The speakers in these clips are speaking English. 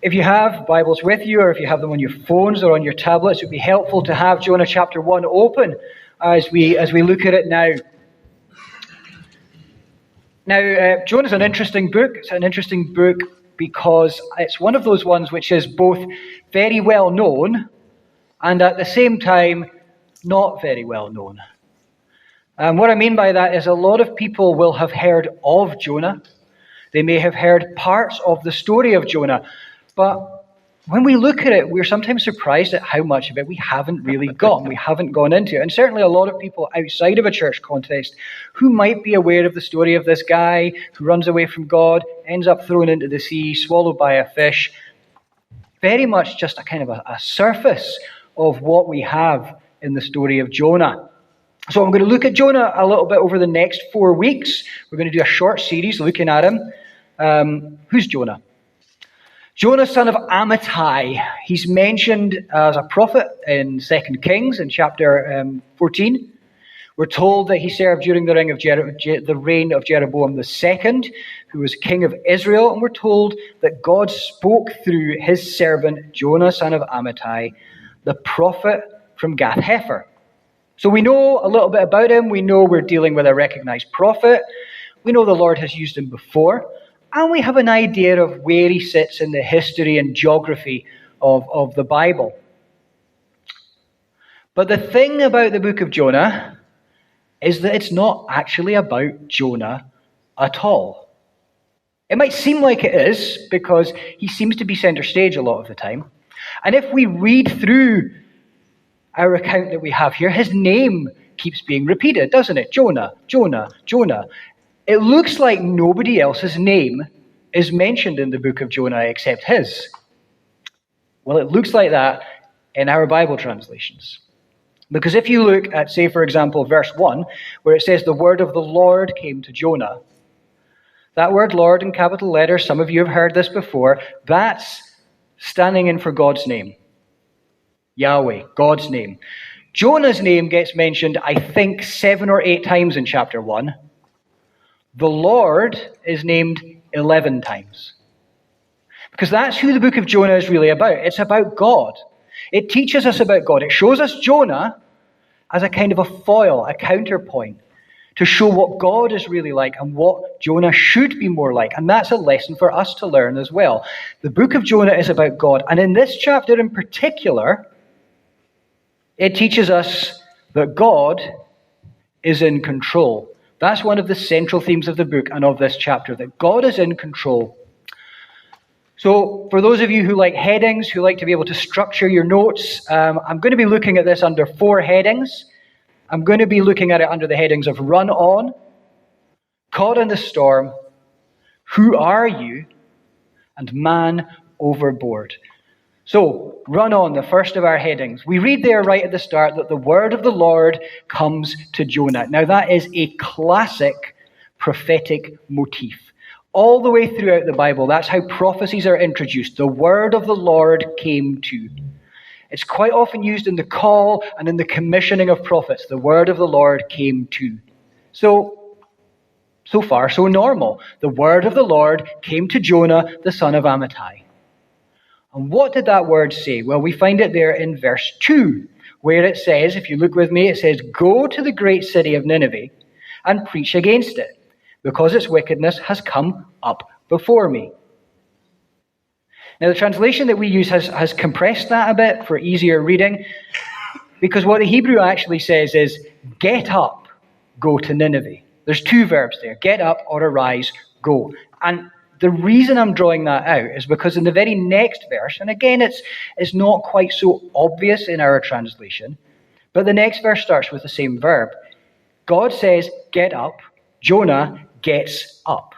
If you have Bibles with you, or if you have them on your phones or on your tablets, it would be helpful to have Jonah chapter 1 open as we look at it now. Now, Jonah's an interesting book. It's an interesting book because it's one of those ones which is both very well known and at the same time not very well known. And what I mean by that is a lot of people will have heard of Jonah. They may have heard parts of the story of Jonah. But when we look at it, we're sometimes surprised at how much of it we haven't really gotten. We haven't gone into it. And certainly a lot of people outside of a church context who might be aware of the story of this guy who runs away from God, ends up thrown into the sea, swallowed by a fish. Very much just a kind of a surface of what we have in the story of Jonah. So I'm going to look at Jonah a little bit over the next 4 weeks. We're going to do a short series looking at him. Who's Jonah? Jonah, son of Amittai. He's mentioned as a prophet in 2 Kings in chapter 14. We're told that he served during the reign of Jeroboam II, who was king of Israel. And we're told that God spoke through his servant Jonah, son of Amittai, the prophet from Gath-Hepher. So we know a little bit about him. We know we're dealing with a recognized prophet. We know the Lord has used him before. And we have an idea of where he sits in the history and geography of the Bible. But the thing about the book of Jonah is that it's not actually about Jonah at all. It might seem like it is because he seems to be center stage a lot of the time. And if we read through our account that we have here, his name keeps being repeated, doesn't it? Jonah, Jonah, Jonah. It looks like nobody else's name is mentioned in the book of Jonah except his. Well, it looks like that in our Bible translations. Because if you look at, say, for example, verse 1, where it says, the word of the Lord came to Jonah. That word Lord in capital letters, some of you have heard this before, that's standing in for God's name. Yahweh, God's name. Jonah's name gets mentioned, I think, 7 or 8 times in chapter 1. The Lord is named 11 times. Because that's who the book of Jonah is really about. It's about God. It teaches us about God. It shows us Jonah as a kind of a foil, a counterpoint, to show what God is really like and what Jonah should be more like. And that's a lesson for us to learn as well. The book of Jonah is about God. And in this chapter in particular, it teaches us that God is in control. That's one of the central themes of the book and of this chapter, that God is in control. So for those of you who like headings, who like to be able to structure your notes, I'm going to be looking at this under 4 headings. I'm going to be looking at it under the headings of Run On, Caught in the Storm, Who Are You, and Man Overboard. So, Run On, the first of our headings. We read there right at the start that the word of the Lord comes to Jonah. Now, that is a classic prophetic motif. All the way throughout the Bible, that's how prophecies are introduced. The word of the Lord came to. It's quite often used in the call and in the commissioning of prophets. The word of the Lord came to. So far, so normal. The word of the Lord came to Jonah, the son of Amittai. And what did that word say? Well, we find it there in verse 2, where it says, if you look with me, it says, go to the great city of Nineveh and preach against it, because its wickedness has come up before me. Now, the translation that we use has compressed that a bit for easier reading, because what the Hebrew actually says is, get up, go to Nineveh. There's 2 verbs there, get up or arise, go. And the reason I'm drawing that out is because in the very next verse, and again, it's not quite so obvious in our translation, but the next verse starts with the same verb. God says, get up. Jonah gets up.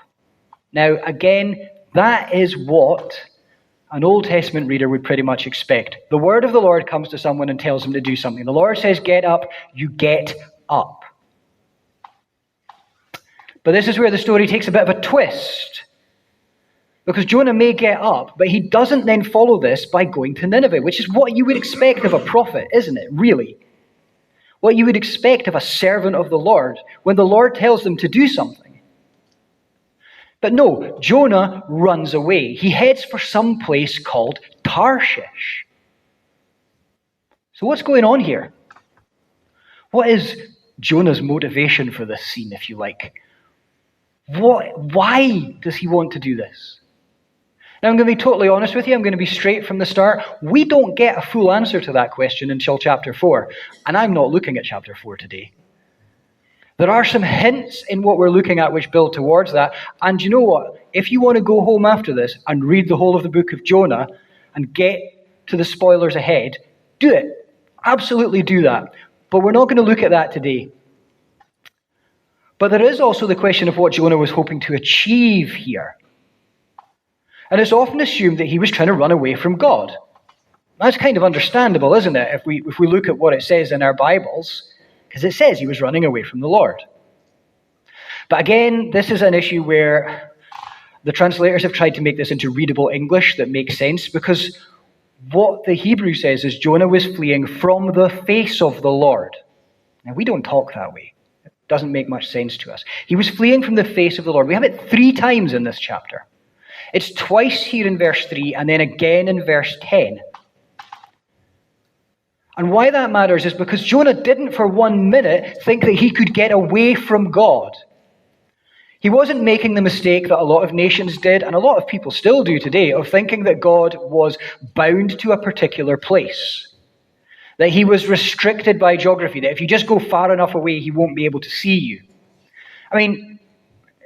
Now, again, that is what an Old Testament reader would pretty much expect. The word of the Lord comes to someone and tells him to do something. The Lord says, get up. You get up. But this is where the story takes a bit of a twist. Because Jonah may get up, but he doesn't then follow this by going to Nineveh, which is what you would expect of a prophet, isn't it, really? What you would expect of a servant of the Lord when the Lord tells them to do something. But no, Jonah runs away. He heads for some place called Tarshish. So what's going on here? What is Jonah's motivation for this scene, if you like? Why does he want to do this? Now, I'm going to be totally honest with you. I'm going to be straight from the start. We don't get a full answer to that question until chapter 4. And I'm not looking at chapter 4 today. There are some hints in what we're looking at which build towards that. And you know what? If you want to go home after this and read the whole of the book of Jonah and get to the spoilers ahead, do it. Absolutely do that. But we're not going to look at that today. But there is also the question of what Jonah was hoping to achieve here. And it's often assumed that he was trying to run away from God. That's kind of understandable, isn't it, if we look at what it says in our Bibles, because it says he was running away from the Lord. But again, this is an issue where the translators have tried to make this into readable English that makes sense, because what the Hebrew says is Jonah was fleeing from the face of the Lord. Now, we don't talk that way. It doesn't make much sense to us. He was fleeing from the face of the Lord. We have it 3 times in this chapter. It's twice here in verse 3 and then again in verse 10. And why that matters is because Jonah didn't for 1 minute think that he could get away from God. He wasn't making the mistake that a lot of nations did, and a lot of people still do today, of thinking that God was bound to a particular place. That he was restricted by geography, that if you just go far enough away, he won't be able to see you. I mean,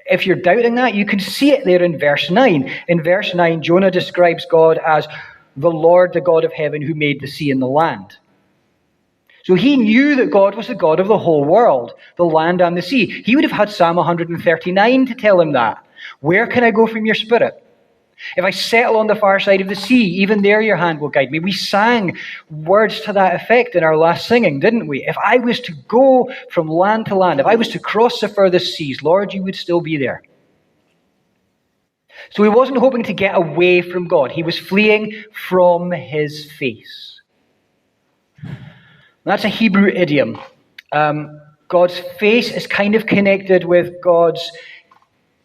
if you're doubting that, you can see it there in verse 9. In verse 9, Jonah describes God as the Lord, the God of heaven, who made the sea and the land. So he knew that God was the God of the whole world, the land and the sea. He would have had Psalm 139 to tell him that. Where can I go from your spirit? If I settle on the far side of the sea, even there your hand will guide me. We sang words to that effect in our last singing, didn't we? If I was to go from land to land, if I was to cross the furthest seas, Lord, you would still be there. So he wasn't hoping to get away from God. He was fleeing from his face. That's a Hebrew idiom. God's face is kind of connected with God's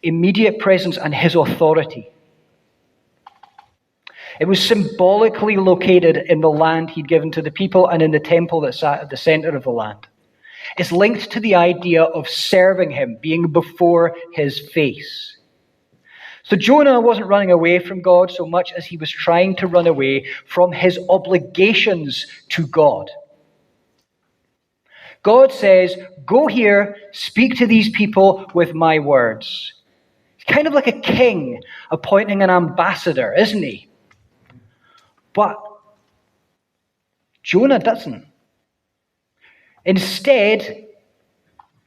immediate presence and his authority. It was symbolically located in the land he'd given to the people and in the temple that sat at the center of the land. It's linked to the idea of serving him, being before his face. So Jonah wasn't running away from God so much as he was trying to run away from his obligations to God. God says, go here, speak to these people with my words. He's kind of like a king appointing an ambassador, isn't he? But Jonah doesn't. Instead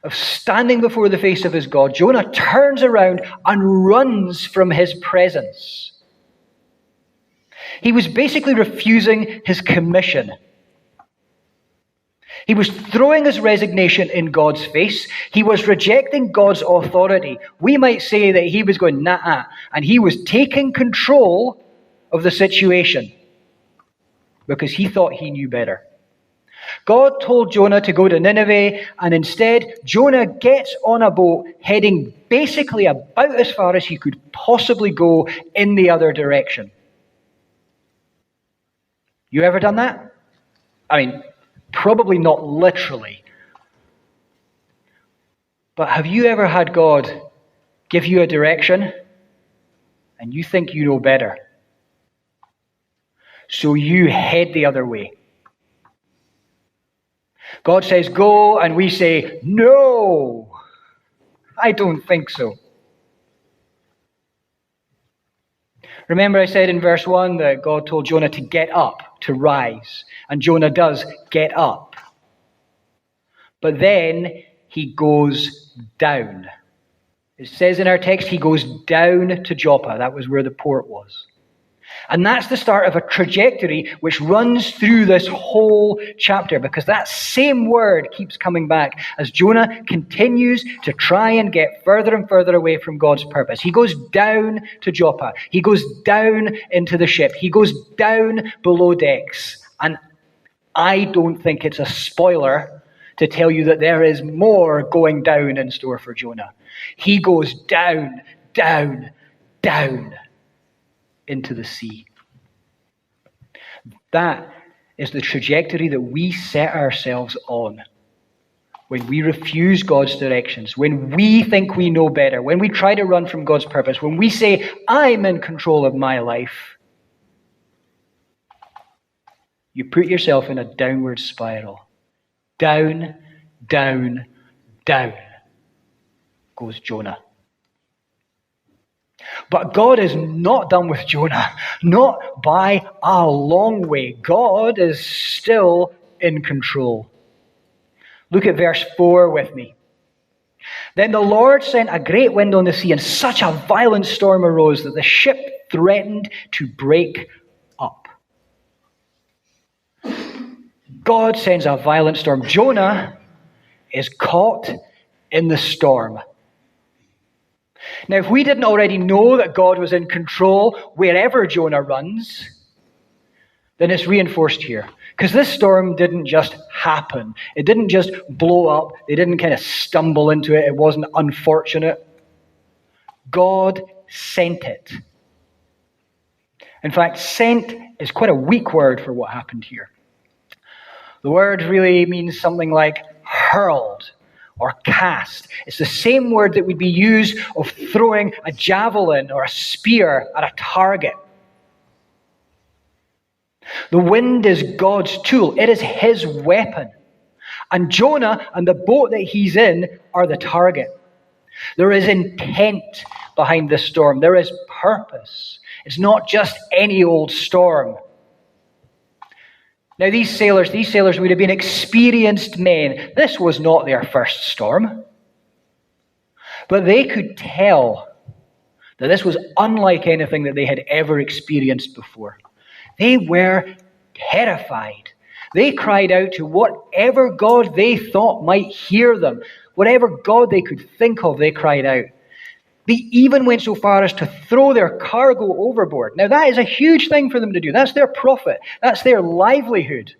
of standing before the face of his God, Jonah turns around and runs from his presence. He was basically refusing his commission. He was throwing his resignation in God's face. He was rejecting God's authority. We might say that he was going, nah, and he was taking control of the situation because he thought he knew better. God told Jonah to go to Nineveh, and instead Jonah gets on a boat heading basically about as far as he could possibly go in the other direction. You ever done that? I mean, probably not literally. But have you ever had God give you a direction and you think you know better? So you head the other way. God says go, and we say, no, I don't think so. Remember I said in verse 1 that God told Jonah to get up, to rise. And Jonah does get up. But then he goes down. It says in our text he goes down to Joppa. That was where the port was. And that's the start of a trajectory which runs through this whole chapter, because that same word keeps coming back as Jonah continues to try and get further and further away from God's purpose. He goes down to Joppa. He goes down into the ship. He goes down below decks. And I don't think it's a spoiler to tell you that there is more going down in store for Jonah. He goes down, down, down into the sea. That is the trajectory that we set ourselves on when we refuse God's directions, when we think we know better, when we try to run from God's purpose, when we say, I'm in control of my life. You put yourself in a downward spiral. Down, down, down goes Jonah. But God is not done with Jonah. Not by a long way. God is still in control. Look at verse 4 with me. Then the Lord sent a great wind on the sea, and such a violent storm arose that the ship threatened to break up. God sends a violent storm. Jonah is caught in the storm. Now, if we didn't already know that God was in control wherever Jonah runs, then it's reinforced here. Because this storm didn't just happen. It didn't just blow up. They didn't kind of stumble into it. It wasn't unfortunate. God sent it. In fact, sent is quite a weak word for what happened here. The word really means something like hurled or cast. It's the same word that would be used of throwing a javelin or a spear at a target. The wind is God's tool. It is his weapon. And Jonah and the boat that he's in are the target. There is intent behind this storm. There is purpose. It's not just any old storm. Now, these sailors would have been experienced men. This was not their first storm. But they could tell that this was unlike anything that they had ever experienced before. They were terrified. They cried out to whatever God they thought might hear them. Whatever God they could think of, they cried out. They even went so far as to throw their cargo overboard. Now, that is a huge thing for them to do. That's their profit. That's their livelihood.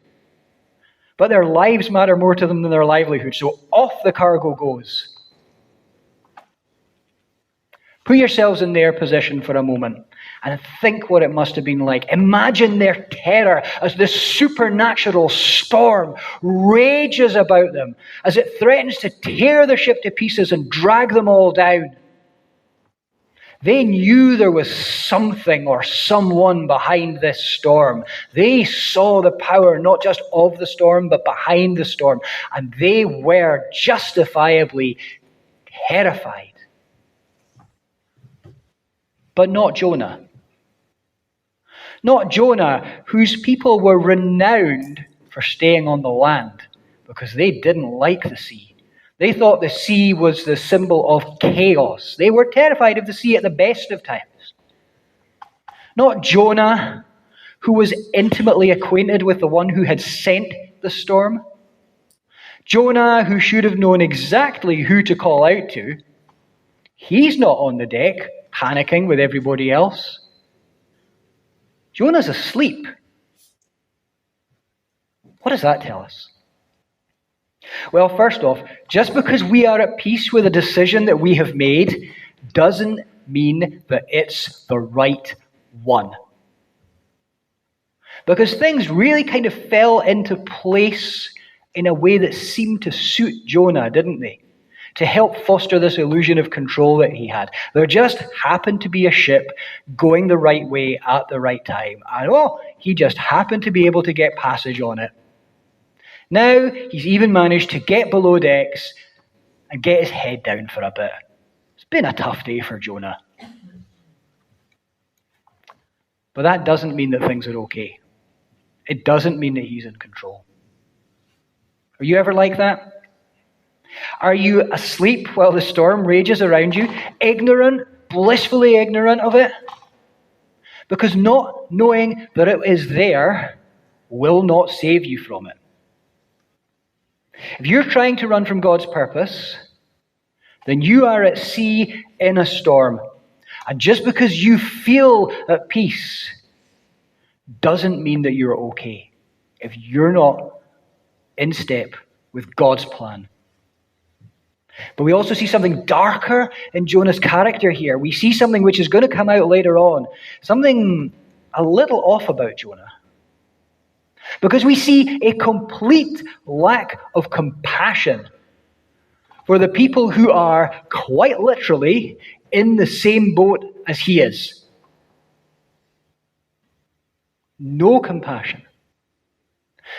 But their lives matter more to them than their livelihood. So off the cargo goes. Put yourselves in their position for a moment and think what it must have been like. Imagine their terror as this supernatural storm rages about them, as it threatens to tear the ship to pieces and drag them all down. They knew there was something or someone behind this storm. They saw the power not just of the storm, but behind the storm. And they were justifiably terrified. But not Jonah. Not Jonah, whose people were renowned for staying on the land because they didn't like the sea. They thought the sea was the symbol of chaos. They were terrified of the sea at the best of times. Not Jonah, who was intimately acquainted with the one who had sent the storm. Jonah, who should have known exactly who to call out to. He's not on the deck, panicking with everybody else. Jonah's asleep. What does that tell us? Well, first off, just because we are at peace with a decision that we have made doesn't mean that it's the right one. Because things really kind of fell into place in a way that seemed to suit Jonah, didn't they? To help foster this illusion of control that he had. There just happened to be a ship going the right way at the right time. And he just happened to be able to get passage on it. Now he's even managed to get below decks and get his head down for a bit. It's been a tough day for Jonah. But that doesn't mean that things are okay. It doesn't mean that he's in control. Are you ever like that? Are you asleep while the storm rages around you, ignorant, blissfully ignorant of it? Because not knowing that it is there will not save you from it. If you're trying to run from God's purpose, then you are at sea in a storm. And just because you feel at peace doesn't mean that you're okay if you're not in step with God's plan. But we also see something darker in Jonah's character here. We see something which is going to come out later on. Something a little off about Jonah. Because we see a complete lack of compassion for the people who are quite literally in the same boat as he is. No compassion.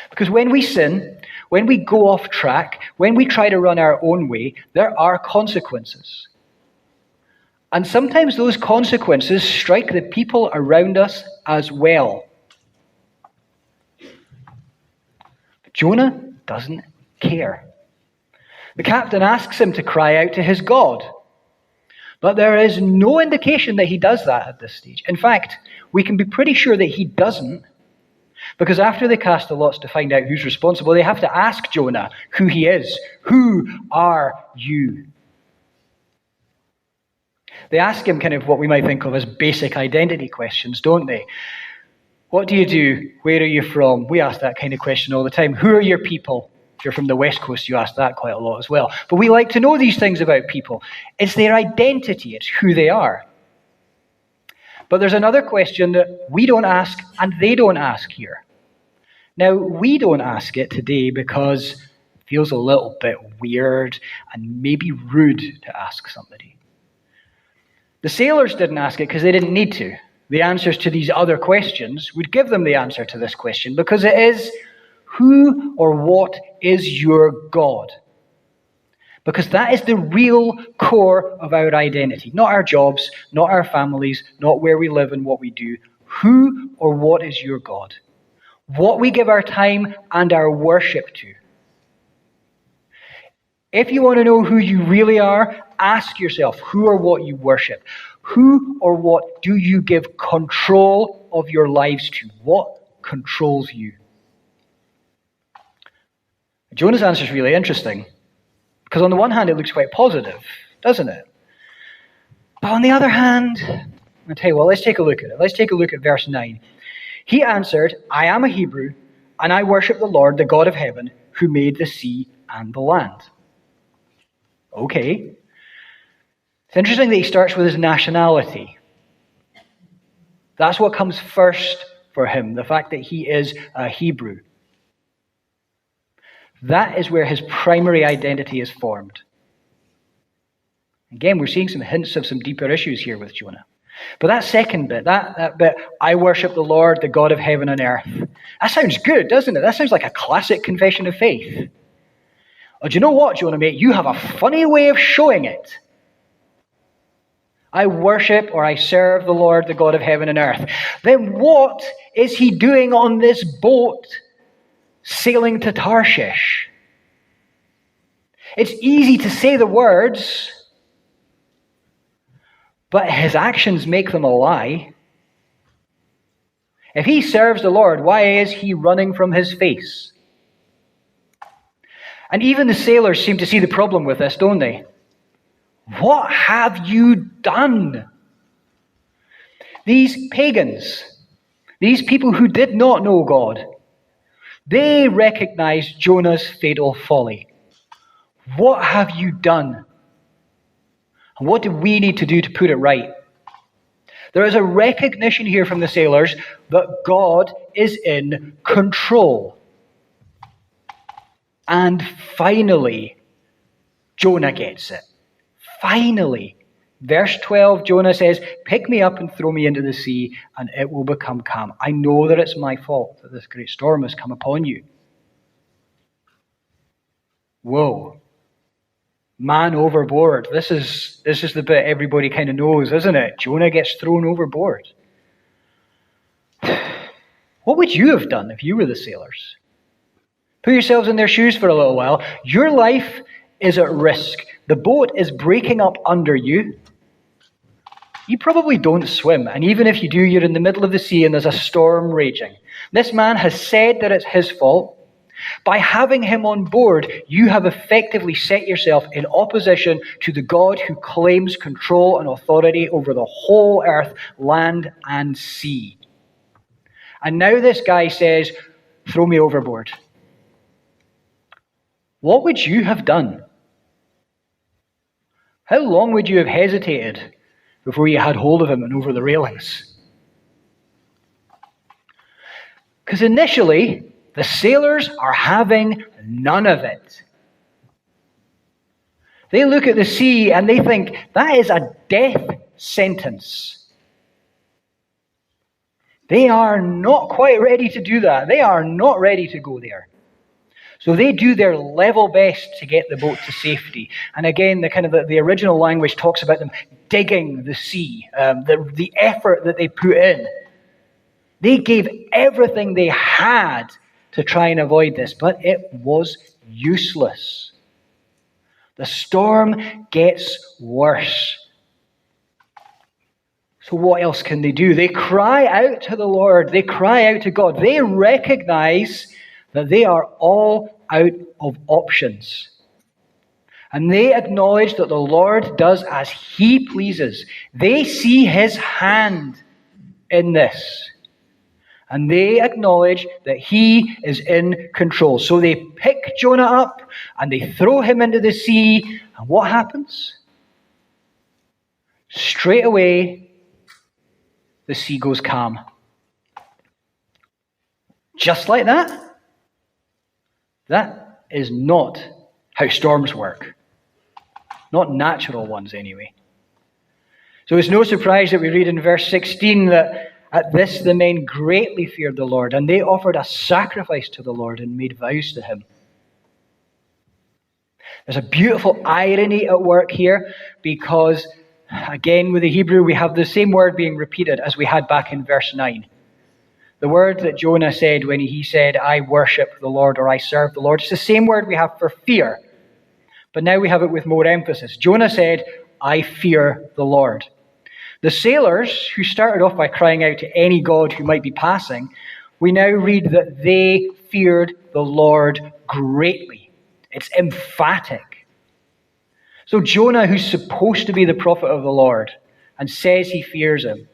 Because when we sin, when we go off track, when we try to run our own way, there are consequences. And sometimes those consequences strike the people around us as well. But Jonah doesn't care. The captain asks him to cry out to his God. But there is no indication that he does that at this stage. In fact, we can be pretty sure that he doesn't, because after they cast the lots to find out who's responsible, they have to ask Jonah who he is. Who are you? They ask him kind of what we might think of as basic identity questions, don't they? What do you do? Where are you from? We ask that kind of question all the time. Who are your people? If you're from the West Coast, you ask that quite a lot as well. But we like to know these things about people. It's their identity. It's who they are. But there's another question that we don't ask and they don't ask here. Now, we don't ask it today because it feels a little bit weird and maybe rude to ask somebody. The sailors didn't ask it because they didn't need to. The answers to these other questions would give them the answer to this question, because it is, who or what is your God? Because that is the real core of our identity. Not our jobs, not our families, not where we live and what we do. Who or what is your God? What we give our time and our worship to. If you want to know who you really are, ask yourself who or what you worship. Who or what do you give control of your lives to? What controls you? Jonah's answer is really interesting, because on the one hand it looks quite positive, doesn't it? But on the other hand, I'll tell you what, let's take a look at it. Let's take a look at verse 9. He answered, I am a Hebrew, and I worship the Lord, the God of heaven, who made the sea and the land. Okay. It's interesting that he starts with his nationality. That's what comes first for him, the fact that he is a Hebrew. That is where his primary identity is formed. Again, we're seeing some hints of some deeper issues here with Jonah. But that second bit, that bit, I worship the Lord, the God of heaven and earth. That sounds good, doesn't it? That sounds like a classic confession of faith. Oh, do you know what, Jonah, mate? You have a funny way of showing it. I worship or I serve the Lord, the God of heaven and earth. Then what is he doing on this boat sailing to Tarshish? It's easy to say the words, but his actions make them a lie. If he serves the Lord, why is he running from his face? And even the sailors seem to see the problem with this, don't they? What have you done? These pagans, these people who did not know God, they recognized Jonah's fatal folly. What have you done? And what do we need to do to put it right? There is a recognition here from the sailors that God is in control. And finally, Jonah gets it. Finally. Verse 12, Jonah says, pick me up and throw me into the sea, and it will become calm. I know that it's my fault that this great storm has come upon you. Whoa. Man overboard. This is the bit everybody kind of knows, isn't it? Jonah gets thrown overboard. What would you have done if you were the sailors? Put yourselves in their shoes for a little while. Your life is at risk. The boat is breaking up under you. You probably don't swim, and even if you do, you're in the middle of the sea and there's a storm raging. This man has said that it's his fault. By having him on board, you have effectively set yourself in opposition to the God who claims control and authority over the whole earth, land, and sea. And now this guy says, throw me overboard. What would you have done? How long would you have hesitated before you had hold of him and over the railings? Because initially, the sailors are having none of it. They look at the sea and they think, that is a death sentence. They are not quite ready to do that. They are not ready to go there. So they do their level best to get the boat to safety. And again, the original language talks about them digging the sea, the effort that they put in. They gave everything they had to try and avoid this, but it was useless. The storm gets worse. So what else can they do? They cry out to the Lord. They cry out to God. They recognize that they are all out of options. And they acknowledge that the Lord does as he pleases. They see his hand in this. And they acknowledge that he is in control. So they pick Jonah up and they throw him into the sea. And what happens? Straight away, the sea goes calm. Just like that. That is not how storms work. Not natural ones, anyway. So it's no surprise that we read in verse 16 that at this the men greatly feared the Lord, and they offered a sacrifice to the Lord and made vows to him. There's a beautiful irony at work here because, again, with the Hebrew, we have the same word being repeated as we had back in verse 9. The word that Jonah said when he said, I worship the Lord or I serve the Lord, it's the same word we have for fear. But now we have it with more emphasis. Jonah said, I fear the Lord. The sailors, who started off by crying out to any god who might be passing, we now read that they feared the Lord greatly. It's emphatic. So Jonah, who's supposed to be the prophet of the Lord and says he fears him,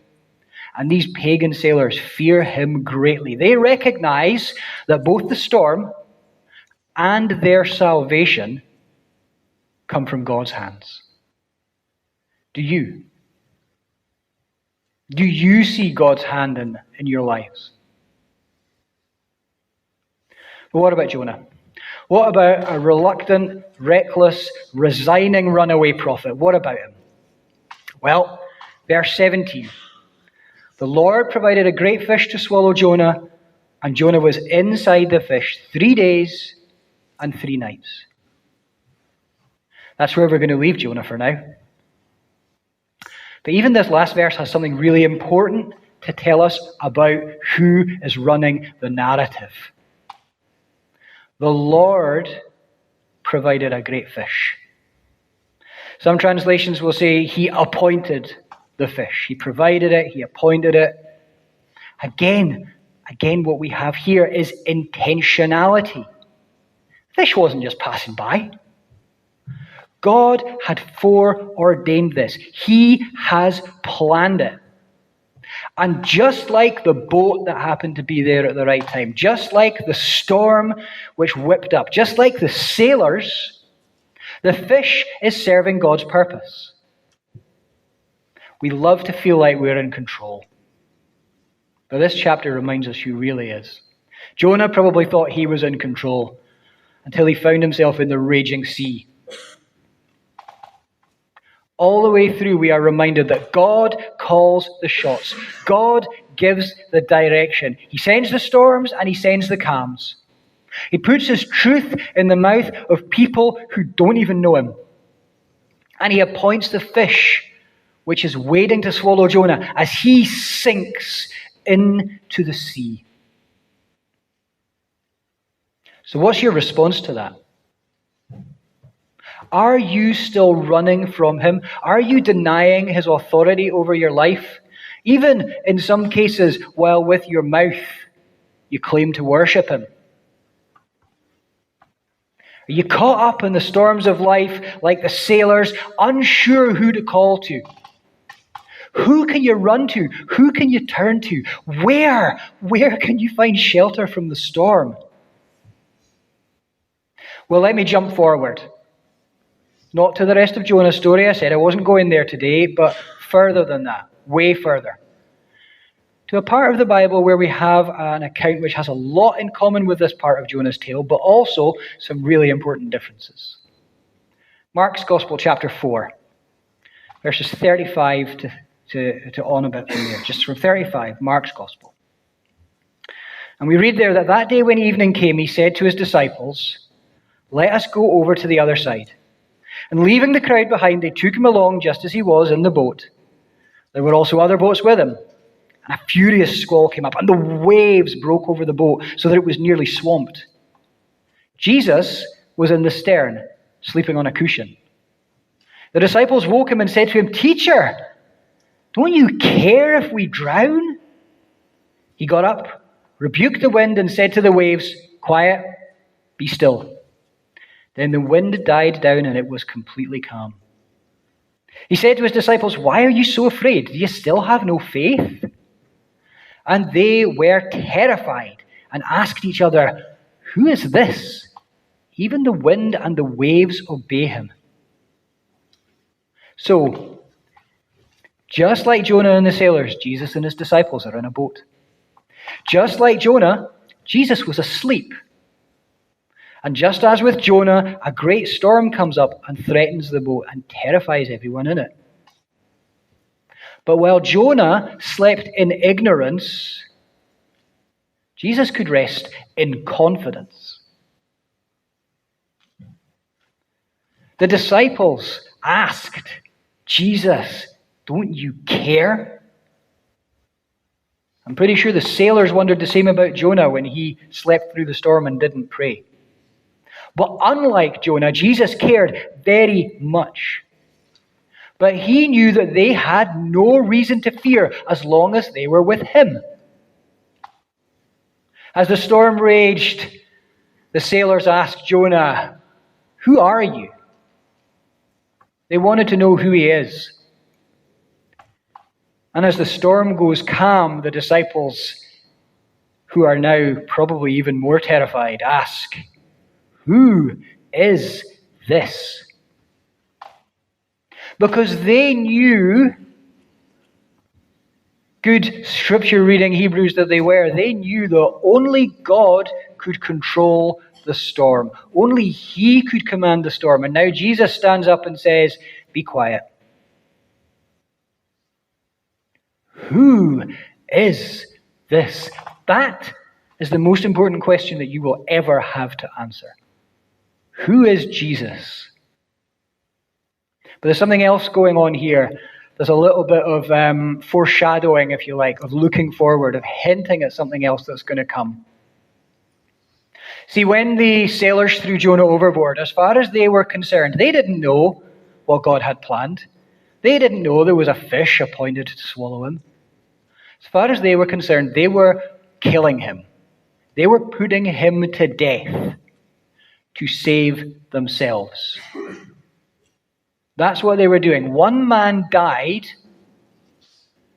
and these pagan sailors fear him greatly. They recognize that both the storm and their salvation come from God's hands. Do you? Do you see God's hand in your lives? But what about Jonah? What about a reluctant, reckless, resigning runaway prophet? What about him? Well, verse 17. The Lord provided a great fish to swallow Jonah, and Jonah was inside the fish 3 days and 3 nights. That's where we're going to leave Jonah for now. But even this last verse has something really important to tell us about who is running the narrative. The Lord provided a great fish. Some translations will say he appointed the fish. He provided it, he appointed it. Again, what we have here is intentionality. Fish wasn't just passing by. God had foreordained this. He has planned it. And just like the boat that happened to be there at the right time, just like the storm which whipped up, just like the sailors, the fish is serving God's purpose. We love to feel like we're in control. But this chapter reminds us who really is. Jonah probably thought he was in control until he found himself in the raging sea. All the way through, we are reminded that God calls the shots. God gives the direction. He sends the storms and he sends the calms. He puts his truth in the mouth of people who don't even know him. And he appoints the fish, which is waiting to swallow Jonah as he sinks into the sea. So what's your response to that? Are you still running from him? Are you denying his authority over your life? Even in some cases, while with your mouth you claim to worship him. Are you caught up in the storms of life like the sailors, unsure who to call to? Who can you run to? Who can you turn to? Where can you find shelter from the storm? Well, let me jump forward. Not to the rest of Jonah's story. I said I wasn't going there today, but further than that, way further. To a part of the Bible where we have an account which has a lot in common with this part of Jonah's tale, but also some really important differences. Mark's Gospel, chapter 4, verses 35 to on a bit from there. Just from 35, Mark's Gospel. And we read there that day when evening came, he said to his disciples, "Let us go over to the other side." And leaving the crowd behind, they took him along just as he was in the boat. There were also other boats with him. And a furious squall came up, and the waves broke over the boat so that it was nearly swamped. Jesus was in the stern, sleeping on a cushion. The disciples woke him and said to him, "Teacher, don't you care if we drown?" He got up, rebuked the wind, and said to the waves, "Quiet, be still." Then the wind died down and it was completely calm. He said to his disciples, "Why are you so afraid? Do you still have no faith?" And they were terrified and asked each other, "Who is this? Even the wind and the waves obey him." So, just like Jonah and the sailors, Jesus and his disciples are in a boat. Just like Jonah, Jesus was asleep. And just as with Jonah, a great storm comes up and threatens the boat and terrifies everyone in it. But while Jonah slept in ignorance, Jesus could rest in confidence. The disciples asked Jesus, "Don't you care?" I'm pretty sure the sailors wondered the same about Jonah when he slept through the storm and didn't pray. But unlike Jonah, Jesus cared very much. But he knew that they had no reason to fear as long as they were with him. As the storm raged, the sailors asked Jonah, "Who are you?" They wanted to know who he is. And as the storm goes calm, the disciples, who are now probably even more terrified, ask, "Who is this?" Because they knew, good scripture reading Hebrews that they were, they knew that only God could control the storm. Only he could command the storm. And now Jesus stands up and says, "Be quiet." Who is this? That is the most important question that you will ever have to answer. Who is Jesus? But there's something else going on here. There's a little bit of foreshadowing, if you like, of looking forward, of hinting at something else that's going to come. See, when the sailors threw Jonah overboard, as far as they were concerned, they didn't know what God had planned. They didn't know there was a fish appointed to swallow him. As far as they were concerned, they were killing him. They were putting him to death to save themselves. That's what they were doing. One man died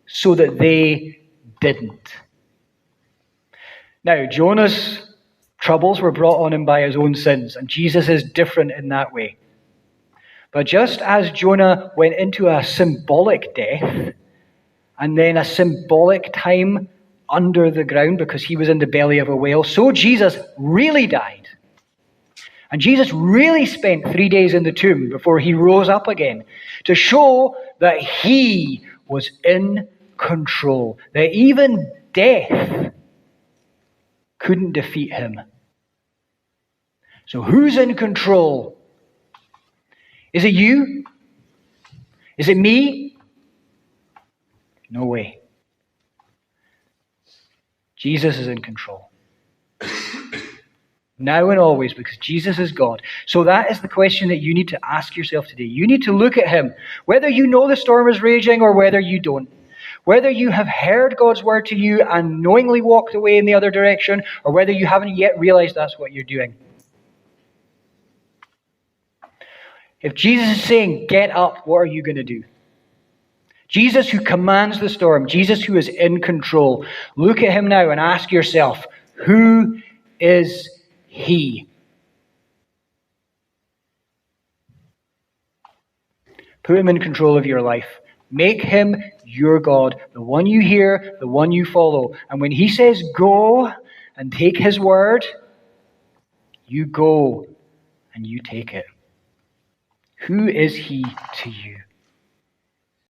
so that they didn't. Now, Jonah's troubles were brought on him by his own sins, and Jesus is different in that way. But just as Jonah went into a symbolic death, and then a symbolic time under the ground because he was in the belly of a whale, so Jesus really died. And Jesus really spent 3 days in the tomb before he rose up again to show that he was in control, that even death couldn't defeat him. So who's in control? Is it you? Is it me? No way. Jesus is in control. Now and always, because Jesus is God. So that is the question that you need to ask yourself today. You need to look at him, whether you know the storm is raging or whether you don't. Whether you have heard God's word to you and knowingly walked away in the other direction, or whether you haven't yet realized that's what you're doing. If Jesus is saying, "Get up," what are you going to do? Jesus who commands the storm, Jesus who is in control. Look at him now and ask yourself, who is he? Put him in control of your life. Make him your God, the one you hear, the one you follow. And when he says go and take his word, you go and you take it. Who is he to you?